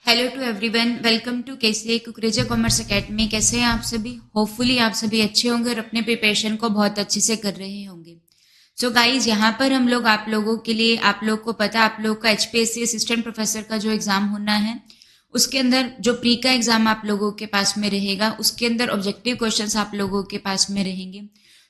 Hello to everyone, welcome to KCA Kukreja commerce academy. कैसे हैं आप सभी? होपफुली आप सभी अच्छे होंगे और अपने प्रिपरेशन को बहुत अच्छे से कर रहे होंगे। सो गाइज, यहाँ पर हम लोग आप लोगों के लिए, आप लोग को पता है आप लोग का एचपीएससी असिस्टेंट प्रोफेसर का जो एग्जाम होना है, उसके अंदर जो प्री का एग्जाम आप लोगों के पास में रहेगा, उसके अंदर ऑब्जेक्टिव क्वेश्चंस आप लोगों के पास में रहेंगे।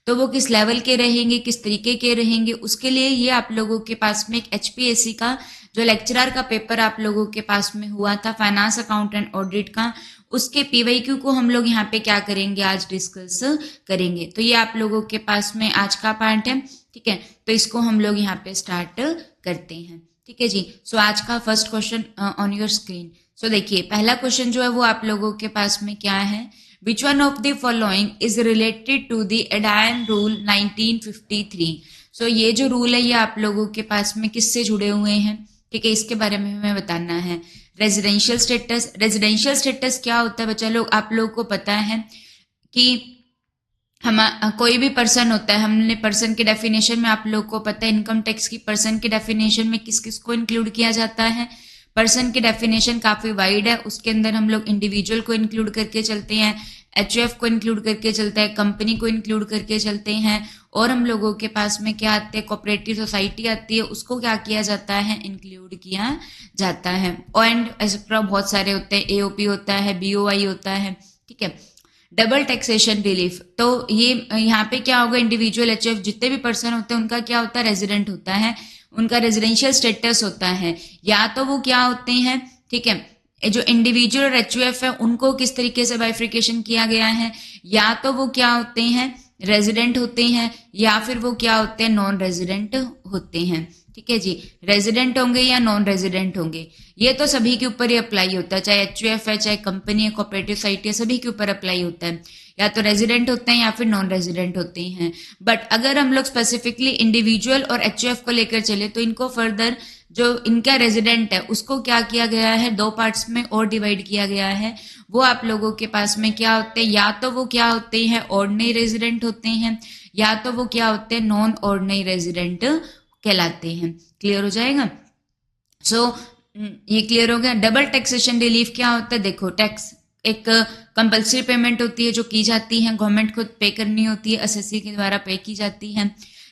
तो वो किस लेवल के रहेंगे, किस तरीके के रहेंगे, उसके लिए ये आप लोगों के पास में एक एचपीएससी का जो लेक्चरर का पेपर आप लोगों के पास में हुआ था फाइनेंस अकाउंट एंड ऑडिट का, उसके पीवाईक्यू को हम लोग यहाँ पे क्या करेंगे, आज डिस्कस करेंगे। तो ये आप लोगों के पास में आज का पार्ट है, ठीक है। तो इसको हम लोग यहाँ पे स्टार्ट करते हैं, ठीक है जी। सो आज का first question on your screen. So देखिए, पहला क्वेश्चन जो है वो आप लोगों के पास में क्या है, which one of the following is related to the एडायन रूल 1953। सो ये जो रूल है ये आप लोगों के पास में किससे जुड़े हुए हैं, ठीक है, इसके बारे में हमें बताना है। रेजिडेंशियल स्टेटस, रेजिडेंशियल स्टेटस क्या होता है बच्चा लोग, आप लोगों को पता है कि हम कोई भी पर्सन होता है, हमने पर्सन की डेफिनेशन में आप लोग को पता है इनकम टैक्स की पर्सन की डेफिनेशन में किस किस को इंक्लूड किया जाता है। पर्सन की डेफिनेशन काफी वाइड है, उसके अंदर हम लोग इंडिविजुअल को इंक्लूड करके चलते हैं, एचयूएफ को इंक्लूड करके चलते हैं, कंपनी को इंक्लूड करके चलते हैं, और हम लोगों के पास में क्या आते हैं, कोऑपरेटिव सोसाइटी आती है, उसको क्या किया जाता है, इंक्लूड किया जाता है। एंड एक्सेट्रा बहुत सारे होते हैं, एओपी होता है, बीओआई होता है, ठीक है। डबल टैक्सेशन रिलीफ, तो ये यहाँ पे क्या होगा, इंडिविजुअल एचयूएफ जितने भी पर्सन होते हैं उनका क्या होता है, रेजिडेंट होता है, उनका रेजिडेंशियल स्टेटस होता है। या तो वो क्या होते हैं, ठीक है, जो इंडिविजुअल और एचयूएफ है उनको किस तरीके से बाइफ्रिकेशन किया गया है, या तो वो क्या होते हैं, रेजिडेंट होते हैं, या फिर वो क्या होते हैं, नॉन रेजिडेंट होते हैं, ठीक है जी। रेजिडेंट होंगे या नॉन रेजिडेंट होंगे, ये तो सभी के ऊपर ही अप्लाई होता है, चाहे एचयूएफ है, चाहे कंपनी है, कोऑपरेटिव सोसाइटी है, सभी के ऊपर अप्लाई होता है। या तो रेजिडेंट होते हैं या फिर नॉन रेजिडेंट होते हैं। बट अगर हम लोग स्पेसिफिकली इंडिविजुअल और एचयूएफ को लेकर चले तो इनको फर्दर जो इनका रेजिडेंट है उसको क्या किया गया है, दो पार्ट्स में और डिवाइड किया गया है। वो आप लोगों के पास में क्या होते हैं, या तो वो क्या होते हैं, ऑर्डिनरी रेजिडेंट होते हैं, या तो वो क्या होते हैं, नॉन ऑर्डिनरी रेजिडेंट कहलाते हैं। क्लियर हो जाएगा। सो ये क्लियर हो गया। डबल टैक्सेशन रिलीफ क्या होता है, देखो टैक्स एक कंपल्सरी पेमेंट होती है जो की जाती है, गवर्नमेंट को पे करनी होती है, एसएससी के द्वारा पे की जाती है,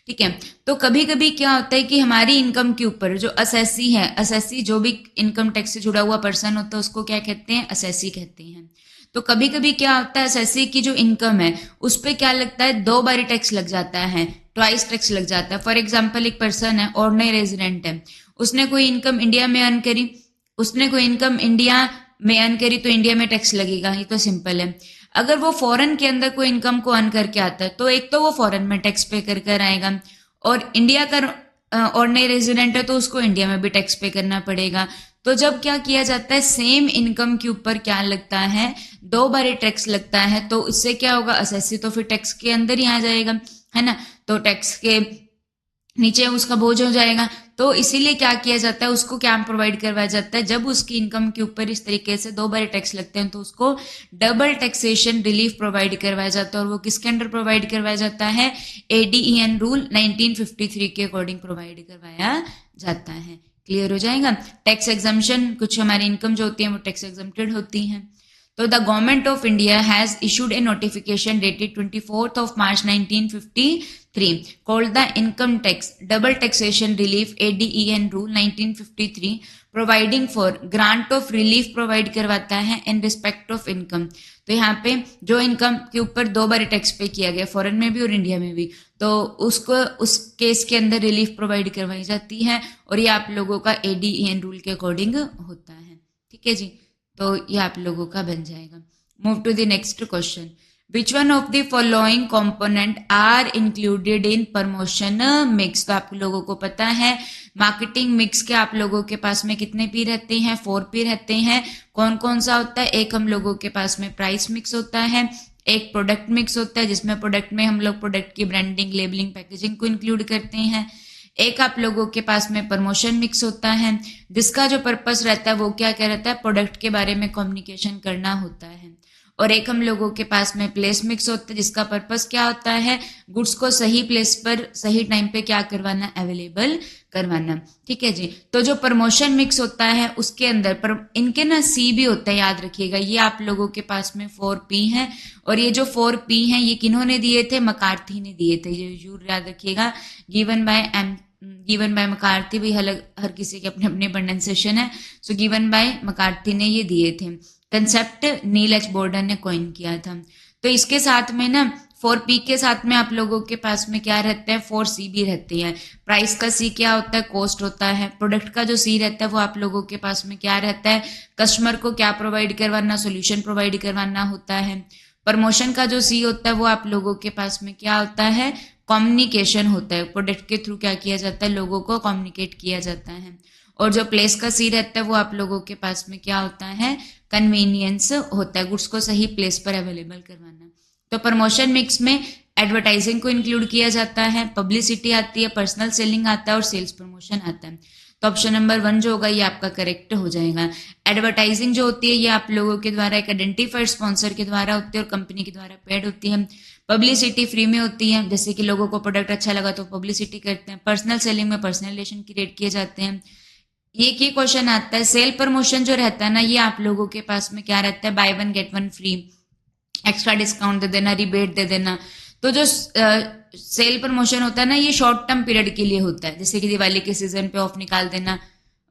ठीक है। तो कभी कभी क्या होता है कि हमारी इनकम के ऊपर जो असेसी है, असेसी जो भी इनकम टैक्स से जुड़ा हुआ पर्सन होता है उसको क्या कहते हैं, असेसी कहते हैं। तो कभी कभी क्या होता है, असेसी की जो इनकम है उस पर क्या लगता है, दो बारी टैक्स लग जाता है, ट्वाइस टैक्स लग जाता है। फॉर एग्जाम्पल, एक पर्सन है, ऑर्डिनरी रेजिडेंट है, उसने कोई इनकम इंडिया में अर्न करी, उसने कोई इनकम इंडिया में अर्न करी तो इंडिया में टैक्स लगेगा, ये तो सिंपल है। अगर वो फॉरेन के अंदर कोई इनकम को अर्न करके आता है तो एक तो वो फॉरेन में टैक्स पे कर कर आएगा, और इंडिया का ऑर्डिनरी रेजिडेंट है तो उसको इंडिया में भी टैक्स पे करना पड़ेगा। तो जब क्या किया जाता है, सेम इनकम के ऊपर क्या लगता है, दो बार टैक्स लगता है, तो इससे क्या होगा, असेसी तो फिर टैक्स के अंदर ही आ जाएगा, है ना, तो टैक्स के नीचे उसका बोझ हो जाएगा। तो इसीलिए क्या किया जाता है, उसको क्या प्रोवाइड करवाया जाता है, जब उसकी इनकम के ऊपर इस तरीके से दो बार टैक्स लगते हैं तो उसको डबल टैक्सेशन रिलीफ प्रोवाइड करवाया जाता है। और वो किसके अंडर प्रोवाइड करवाया जाता है, एडीईएन रूल 1953 के अकॉर्डिंग प्रोवाइड करवाया जाता है। क्लियर हो जाएगा। टैक्स एग्जम्पशन, कुछ हमारी इनकम जो होती है वो टैक्स एग्जम्प्टेड होती है। तो the government of India has issued A notification dated 24th of March 1953 called the Income Tax Double Taxation Relief ADEN Rule 1953 providing for grant of relief provide करवाता है इन रिस्पेक्ट ऑफ इनकम। तो यहाँ पे जो income के ऊपर दो बार tax पे किया गया, फॉरेन में भी और इंडिया में भी, तो उसको उस केस के अंदर रिलीफ प्रोवाइड करवाई जाती है, और ये आप लोगों का एडीईएन रूल के अकॉर्डिंग होता है, ठीक है जी। तो ये आप लोगों का बन जाएगा। Move to the next question, which one of the following component are included in promotion mix. तो आप लोगों को पता है मार्केटिंग मिक्स के आप लोगों के पास में कितने पी रहते हैं, 4 पी रहते हैं। कौन कौन सा होता है, एक हम लोगों के पास में प्राइस मिक्स होता है, एक प्रोडक्ट मिक्स होता है जिसमें प्रोडक्ट में हम लोग प्रोडक्ट की ब्रांडिंग, लेबलिंग, पैकेजिंग को इंक्लूड करते हैं। एक आप लोगों के पास में प्रमोशन मिक्स होता है जिसका जो पर्पस रहता है वो क्या क्या रहता है, प्रोडक्ट के बारे में कम्युनिकेशन करना होता है। और एक हम लोगों के पास में प्लेस मिक्स होता है, जिसका पर्पस क्या होता है, गुड्स को सही प्लेस पर सही टाइम पे क्या करवाना, अवेलेबल करवाना। ठीक है जी। तो जो प्रमोशन मिक्स होता है उसके अंदर पर इनके ना सी भी होता है, याद रखिएगा। ये आप लोगों के पास में 4P है, और ये जो 4P है ये किन्होंने दिए थे, मकार्थी ने दिए थे। ये जरूर याद रखिएगा। गिवन बाय मकार्थी, भी हर किसी के अपने अपने प्रोनाउंसिएशन है। सो गिवन बाय मकार्थी ने ये दिए थे। कंसेप्ट नील एच बोर्डन ने कॉइन किया था। तो इसके साथ में ना 4P के साथ में आप लोगों के पास में क्या रहता है, 4C भी रहती है। प्राइस का C क्या होता है, कॉस्ट होता है। प्रोडक्ट का जो C रहता है वो आप लोगों के पास में क्या रहता है, कस्टमर को क्या प्रोवाइड करवाना, सोल्यूशन प्रोवाइड करवाना होता है। प्रमोशन का जो C होता है वो आप लोगों के पास में क्या होता है, कम्युनिकेशन होता है। प्रोडक्ट के थ्रू क्या किया जाता है, लोगों को कम्युनिकेट किया जाता है। और जो प्लेस का C रहता है वो आप लोगों के पास में क्या होता है, कन्वीनियंस होता है, गुड्स को सही प्लेस पर अवेलेबल करवाना। तो प्रमोशन मिक्स में एडवर्टाइजिंग को इंक्लूड किया जाता है, पब्लिसिटी आती है, पर्सनल सेलिंग आता है और सेल्स प्रमोशन आता है। तो ऑप्शन नंबर 1 जो होगा ये आपका करेक्ट हो जाएगा। एडवर्टाइजिंग जो होती है ये आप लोगों के द्वारा एक आइडेंटिफाइड स्पॉन्सर के द्वारा होती है और कंपनी के द्वारा पेड होती है। पब्लिसिटी फ्री में होती है, जैसे कि लोगों को प्रोडक्ट अच्छा लगा तो पब्लिसिटी करते हैं। पर्सनल सेलिंग में पर्सनल रिलेशन क्रिएट किए जाते हैं। एक ही क्वेश्चन आता है, सेल प्रमोशन जो रहता है ना ये आप लोगों के पास में क्या रहता है, buy 1 get 1 free, extra discount दे देना, रिबेट दे देना। तो जो सेल प्रमोशन होता है ना ये शॉर्ट टर्म पीरियड के लिए होता है, जैसे कि दिवाली के सीजन पे ऑफ निकाल देना।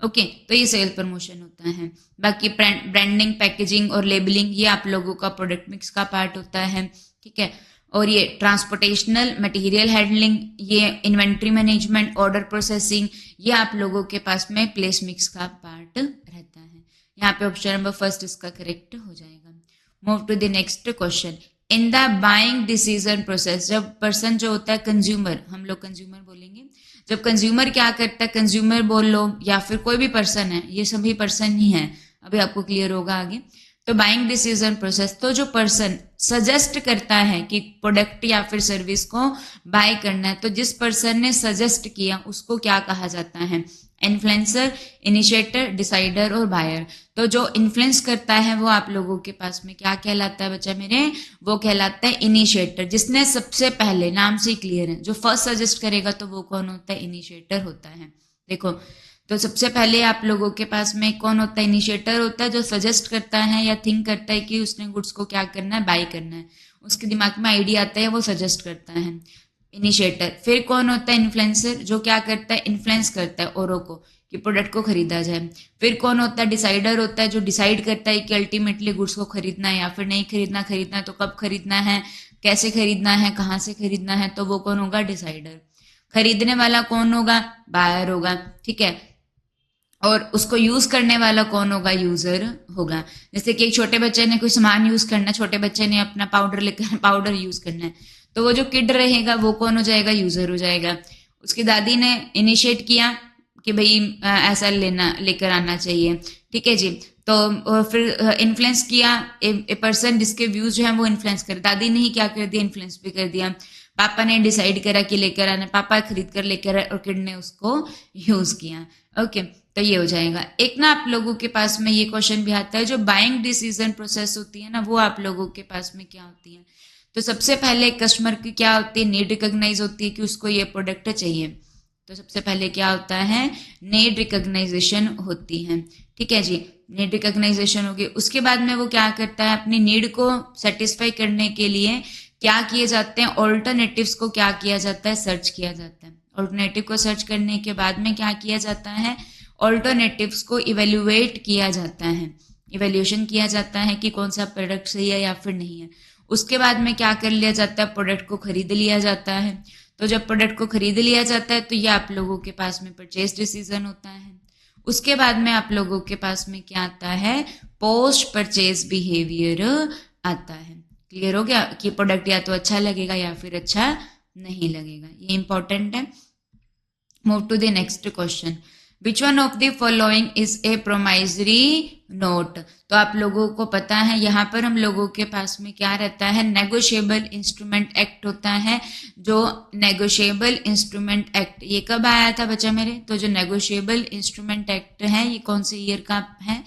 ओके, तो ये सेल प्रमोशन होता है। बाकी ब्रांडिंग, पैकेजिंग और लेबलिंग ये आप लोगों का प्रोडक्ट मिक्स का पार्ट होता है। ठीक है। और ये ट्रांसपोर्टेशनल, मटेरियल हैंडलिंग, ये इन्वेंट्री मैनेजमेंट, ऑर्डर प्रोसेसिंग, ये आप लोगों के पास में प्लेस मिक्स का पार्ट रहता है। यहाँ पे ऑप्शन नंबर 1 इसका करेक्ट हो जाएगा। Move to the next question. In the buying decision process, जब पर्सन जो होता है कंज्यूमर, हम लोग कंज्यूमर बोलेंगे, जब कंज्यूमर क्या करता है, कंज्यूमर बोल लो या फिर कोई भी पर्सन है, ये सभी पर्सन ही है, अभी आपको क्लियर होगा आगे। तो बाइंग डिसीजन प्रोसेस, तो जो पर्सन सजेस्ट करता है कि प्रोडक्ट या फिर सर्विस को बाय करना है, तो जिस पर्सन ने सजेस्ट किया उसको क्या कहा जाता है, इन्फ्लुएंसर, इनिशिएटर, डिसाइडर और बायर। तो जो इन्फ्लुएंस करता है वो आप लोगों के पास में क्या कहलाता है बच्चा मेरे, वो कहलाता है इनिशिएटर। जिसने सबसे पहले, नाम से क्लियर है, जो फर्स्ट सजेस्ट करेगा तो वो कौन होता है, इनिशिएटर होता है। देखो, तो सबसे पहले आप लोगों के पास में कौन होता है, इनिशिएटर होता है, जो सजेस्ट करता है या थिंक करता है कि उसने गुड्स को क्या करना है, बाय करना है। उसके दिमाग में आइडिया आता है, वो सजेस्ट करता है, इनिशिएटर। फिर कौन होता है, इन्फ्लुएंसर, जो क्या करता है, इन्फ्लुएंस करता है औरों को कि प्रोडक्ट को खरीदा जाए। फिर कौन होता है, डिसाइडर होता है, जो डिसाइड करता है कि अल्टीमेटली गुड्स को खरीदना है या फिर नहीं खरीदना, खरीदना है तो कब खरीदना है, कैसे खरीदना है, कहाँ से खरीदना है, तो वो कौन होगा, डिसाइडर। खरीदने वाला कौन होगा, बायर होगा। ठीक है। और उसको यूज करने वाला कौन होगा, यूजर होगा। जैसे कि एक छोटे बच्चे ने कोई सामान यूज करना, छोटे बच्चे ने अपना पाउडर लेकर पाउडर यूज करना है, तो वो जो किड रहेगा वो कौन हो जाएगा, यूजर हो जाएगा। उसकी दादी ने इनिशिएट किया कि भाई ऐसा लेकर आना चाहिए। ठीक है जी। तो फिर इन्फ्लुएंस किया, ए पर्सन जिसके व्यूज जो है वो इन्फ्लुएंस कर, दादी ने ही क्या कर दिया, इन्फ्लुएंस भी कर दिया। पापा ने डिसाइड करा कि लेकर आना, पापा खरीद कर लेकर आए और किड ने उसको यूज किया। ओके, तो ये हो जाएगा। एक ना आप लोगों के पास में ये क्वेश्चन भी आता है, जो बाइंग डिसीजन प्रोसेस होती है ना वो आप लोगों के पास में क्या होती है। तो सबसे पहले कस्टमर की क्या होती है, नीड रिकॉग्नाइज होती है कि उसको ये प्रोडक्ट चाहिए। तो सबसे पहले क्या होता है, नीड रिकॉग्नाइजेशन होती है। ठीक है जी, नीड रिकॉग्नाइजेशन होगी। उसके बाद में वो क्या करता है, अपनी नीड को सेटिस्फाई करने के लिए क्या किए जाते हैं, ऑल्टरनेटिव्स को क्या किया जाता है, सर्च किया जाता है। ऑल्टरनेटिव को सर्च करने के बाद में क्या किया जाता है, ऑल्टरनेटिव्स को इवेल्युएट किया जाता है, इवेल्यूएशन किया जाता है कि कौन सा प्रोडक्ट सही है या फिर नहीं है। उसके बाद में क्या कर लिया जाता है, प्रोडक्ट को खरीद लिया जाता है। तो जब प्रोडक्ट को खरीद लिया जाता है तो ये आप लोगों के पास में परचेज डिसीजन होता है। उसके बाद में आप लोगों के पास में क्या आता है, पोस्ट परचेज बिहेवियर आता है। क्लियर हो गया कि प्रोडक्ट या तो अच्छा लगेगा या फिर अच्छा नहीं लगेगा, ये इंपॉर्टेंट है। Move to the next question. Which one of the following is a promissory note. तो आप लोगों को पता है यहाँ पर हम लोगों के पास में क्या रहता है, नेगोशिएबल इंस्ट्रूमेंट एक्ट होता है। जो नेगोशिएबल इंस्ट्रूमेंट एक्ट ये कब आया था बच्चा मेरे, तो जो नेगोशिएबल इंस्ट्रूमेंट एक्ट है ये कौन से ईयर का है,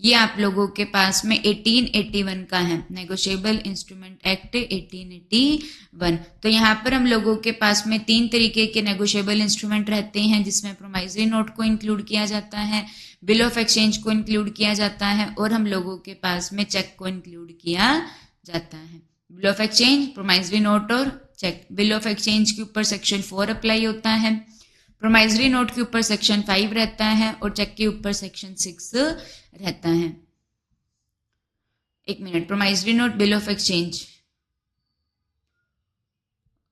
ये आप लोगों के पास में 1881 का है, नेगोशिएबल इंस्ट्रूमेंट एक्ट 1881। तो यहाँ पर हम लोगों के पास में 3 तरीके के नेगोशिएबल इंस्ट्रूमेंट रहते हैं, जिसमें प्रोमाइजरी नोट को इंक्लूड किया जाता है, बिल ऑफ एक्सचेंज को इंक्लूड किया जाता है, और हम लोगों के पास में चेक को इंक्लूड किया जाता है। बिल ऑफ एक्सचेंज, प्रोमाइजरी नोट और चेक। बिल ऑफ एक्सचेंज के ऊपर सेक्शन 4 अप्लाई होता है, प्रोमाइजरी नोट के ऊपर सेक्शन 5 रहता है, और चेक के ऊपर सेक्शन 6 रहता है। एक minute, promissory note, bill of exchange,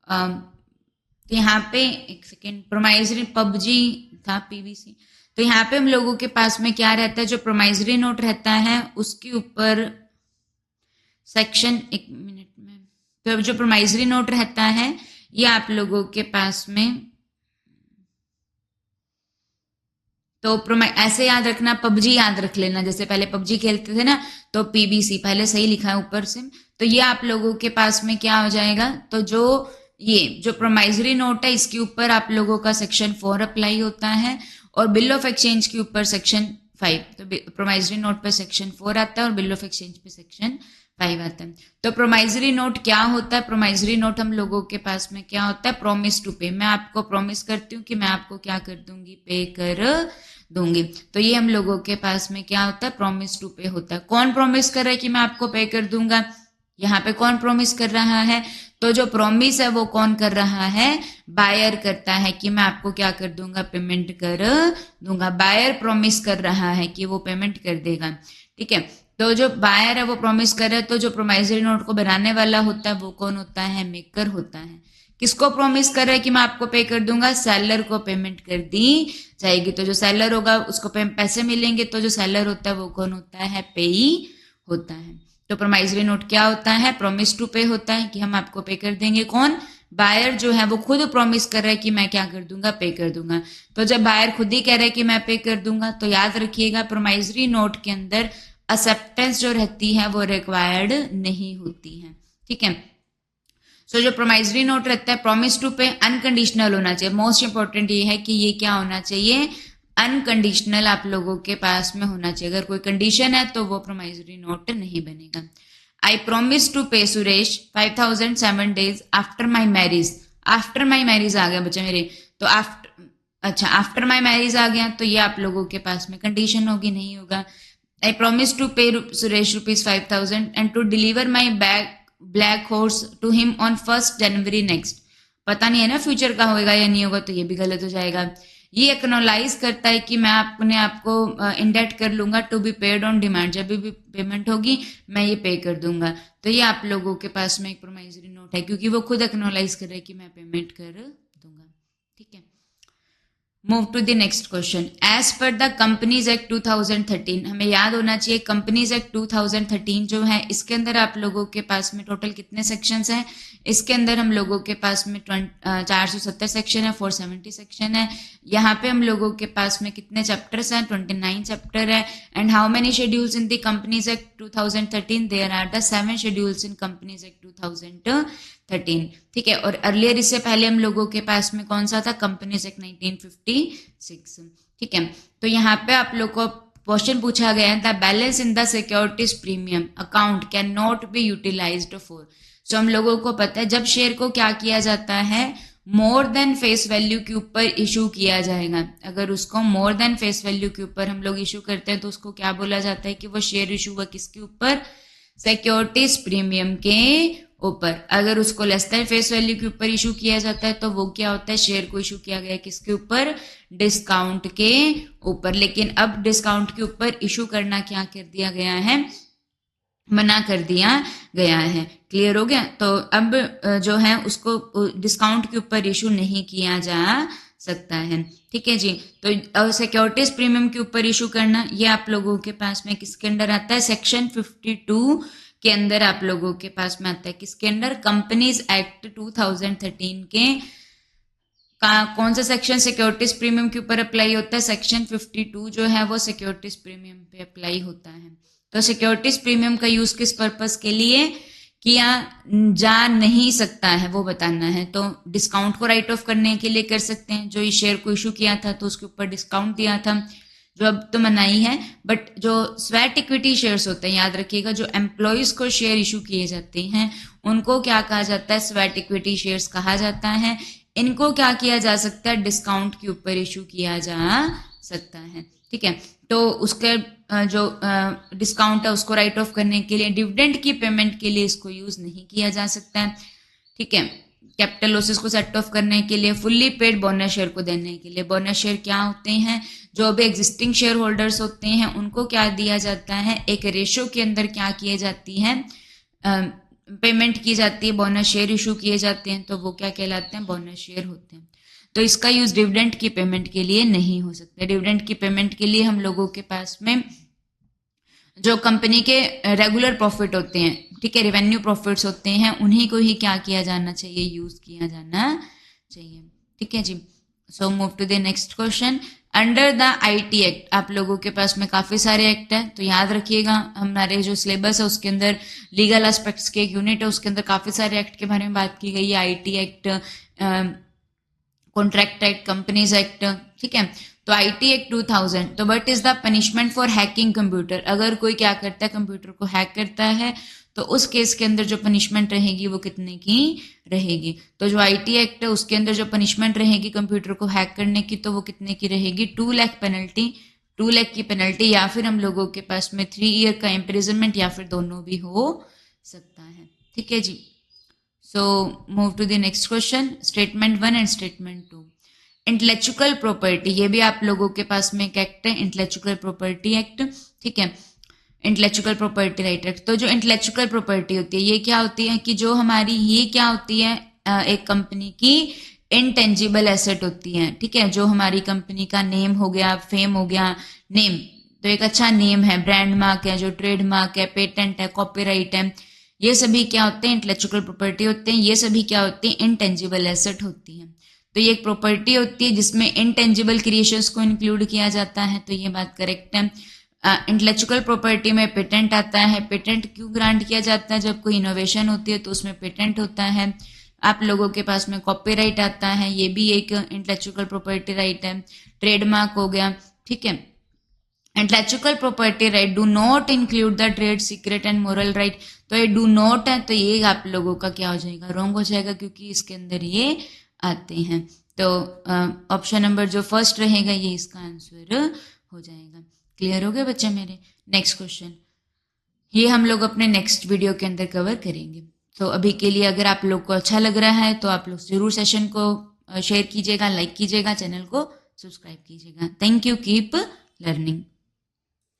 तो यहाँ पे एक सेकेंड, प्रोमाइजरी पबजी था, पीवीसी, तो यहाँ पे हम लोगों के पास में क्या रहता है, जो प्रोमाइजरी नोट रहता है उसके ऊपर सेक्शन, एक मिनट में, तो जो प्रोमाइजरी नोट रहता है ये आप लोगों के पास में, तो ऐसे याद रखना, पबजी याद रख लेना, जैसे पहले पबजी खेलते थे ना, तो पीबीसी पहले सही लिखा है ऊपर से, तो ये आप लोगों के पास में क्या हो जाएगा, तो जो प्रोमाइजरी नोट है इसके ऊपर आप लोगों का सेक्शन 4 अप्लाई होता है, और बिल ऑफ एक्सचेंज के ऊपर सेक्शन 5। तो प्रोमाइजरी नोट पे सेक्शन 4 आता है और बिल ऑफ एक्सचेंज पे सेक्शन 5 आता है। तो प्रोमाइजरी नोट क्या होता है, प्रोमाइजरी नोट हम लोगों के पास में क्या होता है, प्रॉमिस टू पे, मैं आपको प्रॉमिस करती हूँ कि मैं आपको क्या कर दूंगी, पे कर दूंगी। तो ये हम लोगों के पास में क्या होता है, प्रॉमिस टू पे होता है। कौन प्रॉमिस कर रहा है कि मैं आपको पे कर दूंगा, यहाँ पे कौन प्रॉमिस कर रहा है, तो जो प्रॉमिस है वो कौन कर रहा है, बायर करता है कि मैं आपको क्या कर दूंगा, पेमेंट कर दूंगा। बायर प्रॉमिस कर रहा है कि वो पेमेंट कर देगा, ठीक है। तो जो बायर है वो प्रॉमिस कर रहा है, तो जो प्रोमाइजरी नोट को बनाने वाला होता है वो कौन होता है, मेकर होता है। किसको प्रॉमिस कर रहा है कि मैं आपको पे कर दूंगा, सेलर को पेमेंट कर दी जाएगी। तो जो सेलर होगा उसको पैसे मिलेंगे, तो जो सेलर होता है वो कौन होता है, पेई होता है। तो प्रोमाइजरी नोट क्या होता है, प्रॉमिस टू पे होता है कि हम आपको पे कर देंगे। कौन, बायर जो है वो खुद प्रॉमिस कर रहा है कि मैं क्या कर दूंगा, पे कर दूंगा। तो जब बायर खुद ही कह रहा है कि मैं पे कर दूंगा, तो याद रखिएगा प्रोमाइजरी नोट के अंदर एक्सेप्टेंस जो रहती है वो रिक्वायर्ड नहीं होती है, ठीक है। सो जो प्रोमाइजरी नोट रहता है, प्रॉमिस टू पे अनकंडीशनल होना चाहिए। मोस्ट इंपॉर्टेंट ये है कि ये क्या होना चाहिए, अनकंडीशनल आप लोगों के पास में होना चाहिए। अगर कोई कंडीशन है तो वो प्रोमाइजरी नोट नहीं बनेगा। आई promise to pay Suresh 5,000 7 days after my marriage. After my marriage आ गया बच्चे मेरे, तो आफ्टर माई मैरिज आ गया, तो ये आप लोगों के पास में कंडीशन होगी, नहीं होगा। आई promise to pay Suresh ₹5,000 and to deliver my black horse to him on 1 January next. पता नहीं है ना फ्यूचर का होगा या नहीं होगा, तो ये भी गलत हो जाएगा। ये एक्नोलाइज करता है कि मैं अपने आपको इंडेट कर लूंगा to be paid on demand, जब भी पेमेंट होगी मैं ये पे कर दूंगा। तो ये आप लोगों के पास में एक प्रोमाइजरी नोट है, क्योंकि वो खुद एक्नोलाइज कर रहा है कि मैं पेमेंट कर दूंगा, ठीक है। Move to the next question. As per the companies act 2013, हमें याद होना चाहिए कंपनीज एक्ट 2013 जो है, इसके अंदर आप लोगों के पास में टोटल कितने सेक्शंस हैं, इसके अंदर हम लोगों के पास में 470 सेक्शन है, 470 सेक्शन है। यहाँ पे हम लोगों के पास में कितने चैप्टर्स हैं, 29 चैप्टर है। And how many schedules in the companies act 2013, there are the 7 schedules in companies act 2013, ठीक है। और अर्लियर इससे पहले हम लोगों के पास में कौन सा था, कंपनीज एक्ट 1956, ठीक है। तो यहाँ पे आप लोग को क्वेश्चन पूछा गया है, the balance in the securities premium account can not be utilised for. So हम लोगों को पता है जब शेयर को क्या किया जाता है, मोर देन फेस वैल्यू के ऊपर इशू किया जाएगा। अगर उसको मोर देन फेस वैल्यू के ऊपर हम लोग इशू करते हैं तो उसको क्या बोला जाता है कि वो शेयर इशू हुआ किसके ऊपर, सिक्योरिटीज प्रीमियम के ऊपर। अगर उसको लेस देन फेस वैल्यू के ऊपर इशू किया जाता है तो वो क्या होता है, शेयर को इशू किया गया किसके ऊपर, डिस्काउंट के ऊपर। लेकिन अब डिस्काउंट के ऊपर इशू करना क्या कर दिया गया है, मना कर दिया गया है। क्लियर हो गया। तो अब जो है उसको डिस्काउंट के ऊपर इशू नहीं किया जा सकता है, ठीक है जी। तो सिक्योरिटीज प्रीमियम के ऊपर इशू करना ये आप लोगों के पास में किसके अंदर आता है, सेक्शन 52 के अंदर आप लोगों के पास में आता है। किसके अंदर, कंपनीज एक्ट 2013 के कौन सा सेक्शन सिक्योरिटीज प्रीमियम के ऊपर अप्लाई होता है, सेक्शन 52 जो है वो सिक्योरिटीज प्रीमियम पे अप्लाई होता है। तो सिक्योरिटीज प्रीमियम का यूज किस पर्पस के लिए किया जा नहीं सकता है वो बताना है। तो डिस्काउंट को राइट ऑफ करने के लिए कर सकते हैं, जो इस शेयर को इशू किया था तो उसके ऊपर डिस्काउंट दिया था, जो अब तो मनाही है, बट जो स्वेट इक्विटी शेयर्स होते हैं, याद रखिएगा, जो एम्प्लॉयज को शेयर इशू किए जाते हैं उनको क्या कहा जाता है, स्वेट इक्विटी शेयर्स कहा जाता है। इनको क्या किया जा सकता है, डिस्काउंट के ऊपर इशू किया जा सकता है, ठीक है। तो उसके जो डिस्काउंट है उसको राइट ऑफ करने के लिए, डिविडेंड की पेमेंट के लिए इसको यूज नहीं किया जा सकता है, ठीक है। कैपिटल लॉसेस को सेट ऑफ करने के लिए, फुल्ली पेड बोनस शेयर को देने के लिए। बोनस शेयर क्या होते हैं, जो भी एग्जिस्टिंग शेयर होल्डर्स होते हैं उनको क्या दिया जाता है, एक रेशो के अंदर क्या किए जाती है, पेमेंट की जाती है, बोनस शेयर इशू किए जाते हैं, तो वो क्या कहलाते हैं, बोनस शेयर होते हैं। तो इसका यूज डिविडेंड की पेमेंट के लिए नहीं हो सकता। डिविडेंड की पेमेंट के लिए हम लोगों के पास में जो कंपनी के रेगुलर प्रॉफिट होते हैं, ठीक है, रेवेन्यू प्रॉफिट्स होते हैं, उन्हीं को ही क्या किया जाना चाहिए, यूज किया जाना चाहिए, ठीक है जी। So move to the next question. Under the IT act, आप लोगों के पास में काफी सारे एक्ट है, तो याद रखिएगा हमारे जो सिलेबस है उसके अंदर लीगल एस्पेक्ट्स के एक यूनिट है, उसके अंदर काफी सारे एक्ट के बारे में बात की गई है। IT act, contract act, companies act, ठीक है। तो आईटी एक्ट 2000, तो what is the punishment for hacking computer, अगर कोई क्या करता है, कंप्यूटर को हैक करता है, तो उस केस के अंदर जो पनिशमेंट रहेगी वो कितने की रहेगी। तो जो आईटी एक्ट है उसके अंदर जो पनिशमेंट रहेगी कंप्यूटर को हैक करने की, तो वो कितने की रहेगी, 2 लाख पेनल्टी, 2 लाख की पेनल्टी, या फिर हम लोगों के पास में 3 ईयर का इम्प्रिजनमेंट, या फिर दोनों भी हो सकता है, ठीक है जी। So move to the next question, statement 1 and statement 2। Intellectual property, ये भी आप लोगों के पास में एक एक्ट है, इंटेलेक्चुअल प्रॉपर्टी एक्ट, ठीक है, इंटेलेक्चुअल प्रॉपर्टी राइट एक्ट। तो जो इंटेलेक्चुअल प्रॉपर्टी होती है ये क्या होती है, कि जो हमारी ये क्या होती है, एक कंपनी की इनटेंजिबल एसेट होती है, ठीक है। जो हमारी कंपनी का नेम हो गया, फेम हो गया, नेम तो एक अच्छा नेम है, ब्रांड मार्क है, जो ट्रेड मार्क है, पेटेंट है, कॉपीराइट है, ये सभी क्या होते हैं, इंटेलेक्चुअल प्रॉपर्टी होते हैं। ये सभी क्या होती है, इनटेंजिबल एसेट होती है। तो ये एक प्रॉपर्टी होती है जिसमें इनटेंजिबल क्रिएशंस को इंक्लूड किया जाता है, तो ये बात करेक्ट है। इंटेलेक्चुअल प्रॉपर्टी में पेटेंट आता है। पेटेंट क्यों ग्रांट किया जाता है, जब कोई इनोवेशन होती है तो उसमें पेटेंट होता है। आप लोगों के पास में कॉपीराइट आता है, ये भी एक इंटेलेक्चुअल प्रॉपर्टी राइट है। ट्रेडमार्क हो गया, ठीक है। Intellectual property right do not include the trade secret and moral right, तो ये डू नॉट है, तो ये आप लोगों का क्या हो जाएगा, रॉन्ग हो जाएगा, क्योंकि इसके अंदर ये आते हैं। तो ऑप्शन नंबर जो फर्स्ट रहेगा ये इसका आंसर हो जाएगा। क्लियर हो गया बच्चे मेरे। नेक्स्ट क्वेश्चन ये हम लोग अपने नेक्स्ट वीडियो के अंदर कवर करेंगे। तो अभी के लिए अगर आप लोग को अच्छा लग रहा है तो आप लोग जरूर सेशन को शेयर कीजिएगा, लाइक कीजिएगा, चैनल को सब्सक्राइब कीजिएगा। Thank you, keep learning.